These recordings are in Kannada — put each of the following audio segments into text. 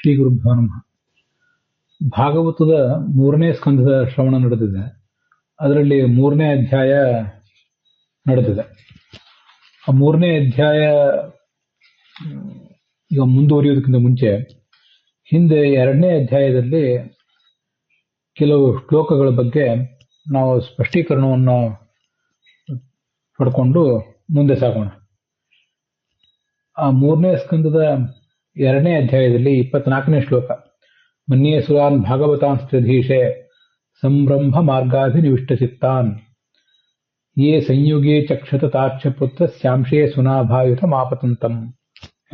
ಶ್ರೀ ಗುರುಭ್ಯೋ ನಮಃ. ಭಾಗವತದ 3ನೇ ಸ್ಕಂಧದ ಶ್ರವಣ ನಡೆದಿದೆ. ಅದರಲ್ಲಿ 3ನೇ ಅಧ್ಯಾಯ ನಡೆದಿದೆ. ಆ 3ನೇ ಅಧ್ಯಾಯ ಈಗ ಮುಂದುವರಿಯೋದಕ್ಕಿಂತ ಮುಂಚೆ ಹಿಂದೆ 2ನೇ ಅಧ್ಯಾಯದಲ್ಲಿ ಕೆಲವು ಶ್ಲೋಕಗಳ ಬಗ್ಗೆ ನಾವು ಸ್ಪಷ್ಟೀಕರಣವನ್ನು ಪಡ್ಕೊಂಡು ಮುಂದೆ ಸಾಗೋಣ. ಆ 3ನೇ ಸ್ಕಂದದ 2ನೇ ಅಧ್ಯಾಯದಲ್ಲಿ 24ನೇ ಶ್ಲೋಕ, ಮನ್ಯೇ ಸುರಾನ್ ಭಾಗವತಾಂಸ್ತ್ಯಧೀಶೆ ಸಂಬ್ರಂಭ ಮಾರ್ಗಾಭಿನಿವಿಷ್ಟ ಚಿತ್ತಾನ್ ಯೇ ಸಂಯುಗೇ ಚಕ್ಷತ ತಾಕ್ಷ ಪುತ್ರ ಸ್ಯಾಂಶೇ ಸುನಾಭಾಯುತ ಮಾಪತಂತಂ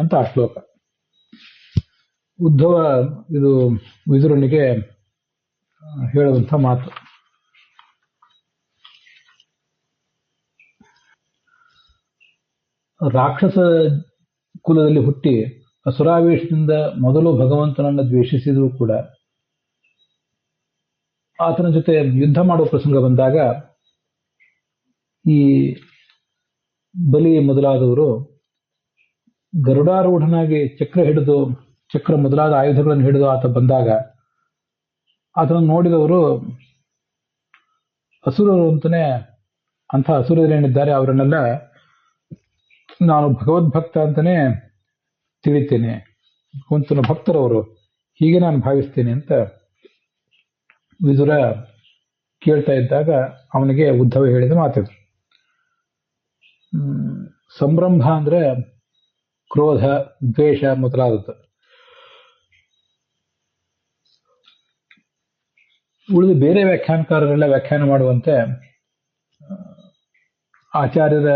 ಅಂತ ಆ ಶ್ಲೋಕ. ಉದ್ಧವ ಇದು ವಿದುರನಿಗೆ ಹೇಳುವಂಥ ಮಾತು. ರಾಕ್ಷಸ ಕುಲದಲ್ಲಿ ಹುಟ್ಟಿ ಅಸುರಾವೇಶದಿಂದ ಮೊದಲು ಭಗವಂತನನ್ನು ದ್ವೇಷಿಸಿದರೂ ಕೂಡ ಆತನ ಜೊತೆ ಯುದ್ಧ ಮಾಡುವ ಪ್ರಸಂಗ ಬಂದಾಗ ಈ ಬಲಿ ಮೊದಲಾದವರು ಗರುಡಾರೂಢನಾಗಿ ಚಕ್ರ ಮೊದಲಾದ ಆಯುಧಗಳನ್ನು ಹಿಡಿದು ಆತ ಬಂದಾಗ ಆತನನ್ನು ನೋಡಿದವರು ಅಸುರರು ಅಂತಾನೆ, ಅಂಥ ಅಸುರರೇನಿದ್ದಾರೆ ಅವರನ್ನೆಲ್ಲ ನಾನು ಭಗವದ್ಭಕ್ತ ಅಂತಾನೆ ತಿಳಿತೇನೆ, ಭಗವಂತನ ಭಕ್ತರವರು, ಹೀಗೆ ನಾನು ಭಾವಿಸ್ತೇನೆ ಅಂತ ವಿದುರ ಕೇಳ್ತಾ ಇದ್ದಾಗ ಅವನಿಗೆ ಉದ್ಧವ ಹೇಳಿದ ಮಾತಿದ್ರು. ಸಂಭ್ರಮ ಅಂದ್ರೆ ಕ್ರೋಧ, ದ್ವೇಷ ಮೊದಲಾದದ್ದು. ಉಳಿದು ಬೇರೆ ವ್ಯಾಖ್ಯಾನಕಾರರೆಲ್ಲ ವ್ಯಾಖ್ಯಾನ ಮಾಡುವಂತೆ, ಆಚಾರ್ಯರ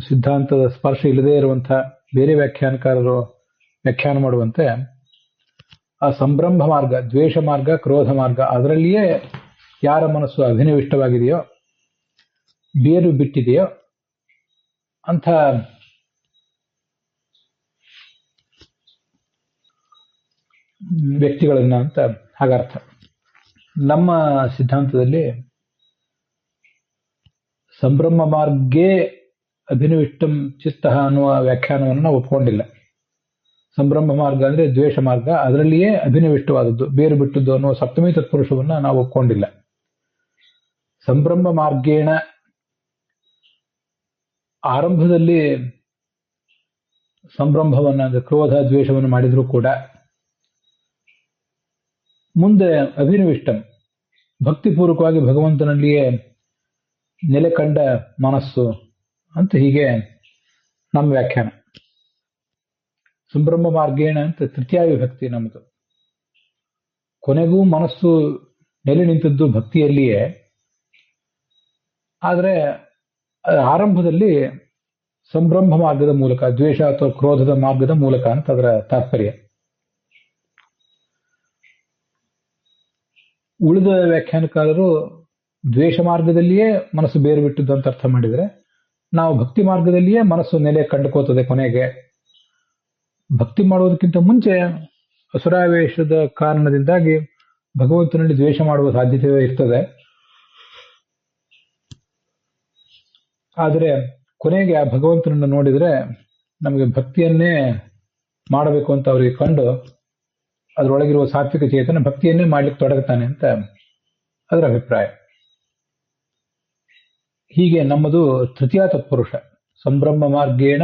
ಸಿದ್ಧಾಂತದ ಸ್ಪರ್ಶ ಇಲ್ಲದೇ ಇರುವಂಥ ಬೇರೆ ವ್ಯಾಖ್ಯಾನಕಾರರು ವ್ಯಾಖ್ಯಾನ ಮಾಡುವಂತೆ ಆ ಸಂಭ್ರಮ ಮಾರ್ಗ, ದ್ವೇಷ ಮಾರ್ಗ, ಕ್ರೋಧ ಮಾರ್ಗ, ಅದರಲ್ಲಿಯೇ ಯಾರ ಮನಸ್ಸು ಅಭಿನವಿಷ್ಟವಾಗಿದೆಯೋ, ಬೇರು ಬಿಟ್ಟಿದೆಯೋ ಅಂಥ ವ್ಯಕ್ತಿಗಳನ್ನ ಅಂತ ಹಾಗರ್ಥ. ನಮ್ಮ ಸಿದ್ಧಾಂತದಲ್ಲಿ ಸಂಭ್ರಮ ಮಾರ್ಗೇ ಅಭಿನವಿಷ್ಟಂ ಚಿತ್ತ ಅನ್ನುವ ವ್ಯಾಖ್ಯಾನವನ್ನು ನಾವು ಒಪ್ಕೊಂಡಿಲ್ಲ. ಸಂಭ್ರಮ ಮಾರ್ಗ ಅಂದ್ರೆ ದ್ವೇಷ ಮಾರ್ಗ, ಅದರಲ್ಲಿಯೇ ಅಭಿನವಿಷ್ಟವಾದದ್ದು, ಬೇರು ಬಿಟ್ಟದ್ದು ಅನ್ನುವ ಸಪ್ತಮಿ ತತ್ಪುರುಷವನ್ನ ನಾವು ಒಪ್ಕೊಂಡಿಲ್ಲ. ಸಂಭ್ರಮ ಮಾರ್ಗೇಣ ಆರಂಭದಲ್ಲಿ ಸಂಭ್ರಮವನ್ನ ಅಂದ್ರೆ ಕ್ರೋಧ ದ್ವೇಷವನ್ನು ಮಾಡಿದ್ರೂ ಕೂಡ ಮುಂದೆ ಅಭಿನವಿಷ್ಟಂ ಭಕ್ತಿಪೂರ್ವಕವಾಗಿ ಭಗವಂತನಲ್ಲಿಯೇ ನೆಲೆ ಕಂಡ ಮನಸ್ಸು ಅಂತ ಹೀಗೆ ನಮ್ಮ ವ್ಯಾಖ್ಯಾನ. ಸಂಭ್ರಮ ಮಾರ್ಗೇಣ ಅಂತ ತೃತೀಯ ವಿಭಕ್ತಿ ನಮ್ಮದು. ಕೊನೆಗೂ ಮನಸ್ಸು ನೆಲೆ ನಿಂತದ್ದು ಭಕ್ತಿಯಲ್ಲಿಯೇ, ಆದರೆ ಆರಂಭದಲ್ಲಿ ಸಂಭ್ರಮ ಮಾರ್ಗದ ಮೂಲಕ, ದ್ವೇಷ ಅಥವಾ ಕ್ರೋಧದ ಮಾರ್ಗದ ಮೂಲಕ ಅಂತ ಅದರ ತಾತ್ಪರ್ಯ. ಉಳಿದ ವ್ಯಾಖ್ಯಾನಕಾರರು ದ್ವೇಷ ಮಾರ್ಗದಲ್ಲಿಯೇ ಮನಸ್ಸು ಬೇರು ಬಿಟ್ಟದ್ದು ಅಂತ ಅರ್ಥ ಮಾಡಿದರೆ, ನಾವು ಭಕ್ತಿ ಮಾರ್ಗದಲ್ಲಿಯೇ ಮನಸ್ಸು ನೆಲೆ ಕಂಡುಕೋತದೆ. ಕೊನೆಗೆ ಭಕ್ತಿ ಮಾಡುವುದಕ್ಕಿಂತ ಮುಂಚೆ ಅಸುರಾವೇಶದ ಕಾರಣದಿಂದಾಗಿ ಭಗವಂತನಲ್ಲಿ ದ್ವೇಷ ಮಾಡುವ ಸಾಧ್ಯತೆ ಇರ್ತದೆ. ಆದರೆ ಕೊನೆಗೆ ಆ ಭಗವಂತನನ್ನು ನೋಡಿದರೆ ನಮಗೆ ಭಕ್ತಿಯನ್ನೇ ಮಾಡಬೇಕು ಅಂತ ಅವರಿಗೆ ಕಂಡು ಅದರೊಳಗಿರುವ ಸಾತ್ವಿಕ ಚೇತನ ಭಕ್ತಿಯನ್ನೇ ಮಾಡ್ಲಿಕ್ಕೆ ತೊಡಗುತ್ತಾನೆ ಅಂತ ಅದರ ಅಭಿಪ್ರಾಯ. ಹೀಗೆ ನಮ್ಮದು ತೃತೀಯ ತತ್ಪುರುಷ. ಸಂಭ್ರಮ ಮಾರ್ಗೇಣ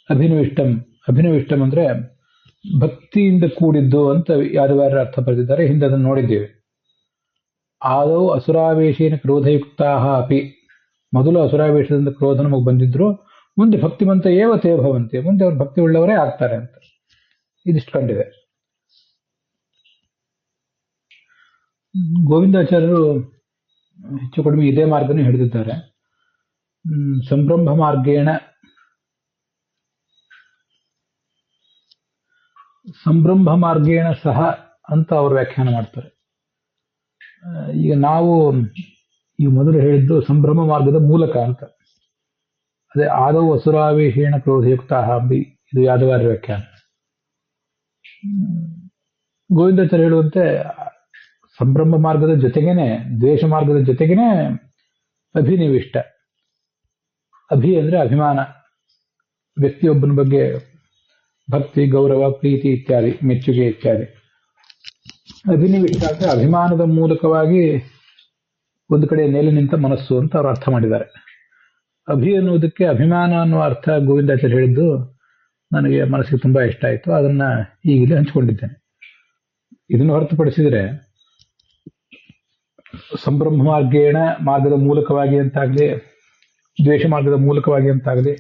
ಅಭಿನವಿಷ್ಟಂ. ಅಭಿನವಿಷ್ಟಂ ಅಂದ್ರೆ ಭಕ್ತಿಯಿಂದ ಕೂಡಿದ್ದು ಅಂತ ಯಾದವಾರ್ಯರು ಅರ್ಥ ಬರೆದಿದ್ದಾರೆ. ಹಿಂದೆ ಅದನ್ನು ನೋಡಿದ್ದೇವೆ. ಆದೌ ಅಸುರಾವೇಶೇನ ಕ್ರೋಧಯುಕ್ತಾ ಅಪಿ, ಮೊದಲು ಅಸುರಾವೇಶದಿಂದ ಕ್ರೋಧ ನಮಗೆ ಬಂದಿದ್ರು, ಮುಂದೆ ಭಕ್ತಿಮಂತ ಏವ ತೇ ಭವಂತೆ, ಮುಂದೆ ಅವರು ಭಕ್ತಿ ಉಳ್ಳವರೇ ಆಗ್ತಾರೆ ಅಂತ ಇದಿಷ್ಟು ಕಂಡಿದೆ. ಗೋವಿಂದಾಚಾರ್ಯರು ಹೆಚ್ಚು ಕಡಿಮೆ ಇದೇ ಮಾರ್ಗನೇ ಹಿಡಿದಿದ್ದಾರೆ. ಸಂಭ್ರಮ ಮಾರ್ಗೇಣ, ಸಂಭ್ರಮ ಮಾರ್ಗೇಣ ಸಹ ಅಂತ ಅವರು ವ್ಯಾಖ್ಯಾನ ಮಾಡ್ತಾರೆ. ಈಗ ನಾವು ಈ ಮೊದಲು ಹೇಳಿದ್ದು ಸಂಭ್ರಮ ಮಾರ್ಗದ ಮೂಲಕ ಅಂತ. ಅದೇ ಆದೌ ಅಸುರಾವೇಶೇಣ ಕ್ರೋಧಯುಕ್ತ ಅಂಬಿ, ಇದು ಯಾದವಾರ್ಯ ವ್ಯಾಖ್ಯಾನ. ಗೋವಿಂದಾಚಾರ್ಯ ಹೇಳುವಂತೆ ಸಂಭ್ರಮ ಮಾರ್ಗದ ಜೊತೆಗೇನೆ, ದ್ವೇಷ ಮಾರ್ಗದ ಜೊತೆಗೇನೆ ಅಭಿನಿವಿಷ್ಟ. ಅಭಿ ಅಂದ್ರೆ ಅಭಿಮಾನ, ವ್ಯಕ್ತಿಯೊಬ್ಬನ ಬಗ್ಗೆ ಭಕ್ತಿ, ಗೌರವ, ಪ್ರೀತಿ ಇತ್ಯಾದಿ, ಮೆಚ್ಚುಗೆ ಇತ್ಯಾದಿ. ಅಭಿನಿವಿಷ್ಟ ಅಂದ್ರೆ ಅಭಿಮಾನದ ಮೂಲಕವಾಗಿ ಒಂದು ಕಡೆ ನೆಲೆ ನಿಂತ ಮನಸ್ಸು ಅಂತ ಅವರು ಅರ್ಥ ಮಾಡಿದ್ದಾರೆ. ಅಭಿ ಅನ್ನುವುದಕ್ಕೆ ಅಭಿಮಾನ ಅನ್ನುವ ಅರ್ಥ ಗೋವಿಂದಾಚಾರ್ಯ ಹೇಳಿದ್ದು ನನಗೆ ಮನಸ್ಸಿಗೆ ತುಂಬಾ ಇಷ್ಟ ಆಯಿತು. ಅದನ್ನ ಈಗಲೇ ಹಂಚಿಕೊಂಡಿದ್ದೇನೆ. ಇದನ್ನು ಹೊರತುಪಡಿಸಿದರೆ ಸಂಭ್ರಮ ಮಾರ್ಗೇಣ, ಮಾರ್ಗದ ಮೂಲಕವಾಗಿ ಅಂತಾಗಲಿ, ದ್ವೇಷ ಮಾರ್ಗದ ಮೂಲಕವಾಗಿ ಅಂತಾಗಲಿ,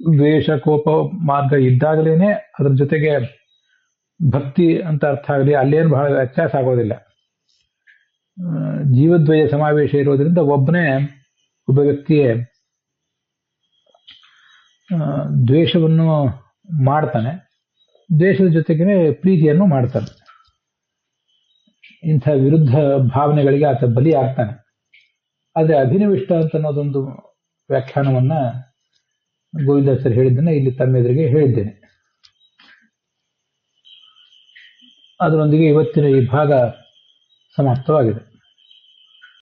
ದ್ವೇಷ ಕೋಪ ಮಾರ್ಗ ಇದ್ದಾಗಲೇನೆ ಅದರ ಜೊತೆಗೆ ಭಕ್ತಿ ಅಂತ ಅರ್ಥ ಆಗಲಿ, ಅಲ್ಲೇನು ಬಹಳ ವ್ಯತ್ಯಾಸ ಆಗೋದಿಲ್ಲ. ಜೀವದ್ವಯ ಸಮಾವೇಶ ಇರೋದ್ರಿಂದ ಒಬ್ಬ ವ್ಯಕ್ತಿಯೇ ದ್ವೇಷವನ್ನು ಮಾಡ್ತಾನೆ, ದ್ವೇಷದ ಜೊತೆಗೆ ಪ್ರೀತಿಯನ್ನು ಮಾಡ್ತಾನೆ. ಇಂಥ ವಿರುದ್ಧ ಭಾವನೆಗಳಿಗೆ ಆತ ಬಲಿ ಆಗ್ತಾನೆ. ಆದರೆ ಅಭಿನಿವಿಷ್ಟ ಅಂತ ಅನ್ನೋದೊಂದು ವ್ಯಾಖ್ಯಾನವನ್ನ ಗೋವಿಂದಾಚಾರ್ಯ ಹೇಳಿದ್ದನ್ನ ಇಲ್ಲಿ ತಮ್ಮ ಎದುರಿಗೆ ಹೇಳಿದ್ದೇನೆ. ಅದರೊಂದಿಗೆ ಇವತ್ತಿನ ಈ ಭಾಗ ಸಮಾಪ್ತವಾಗಿದೆ.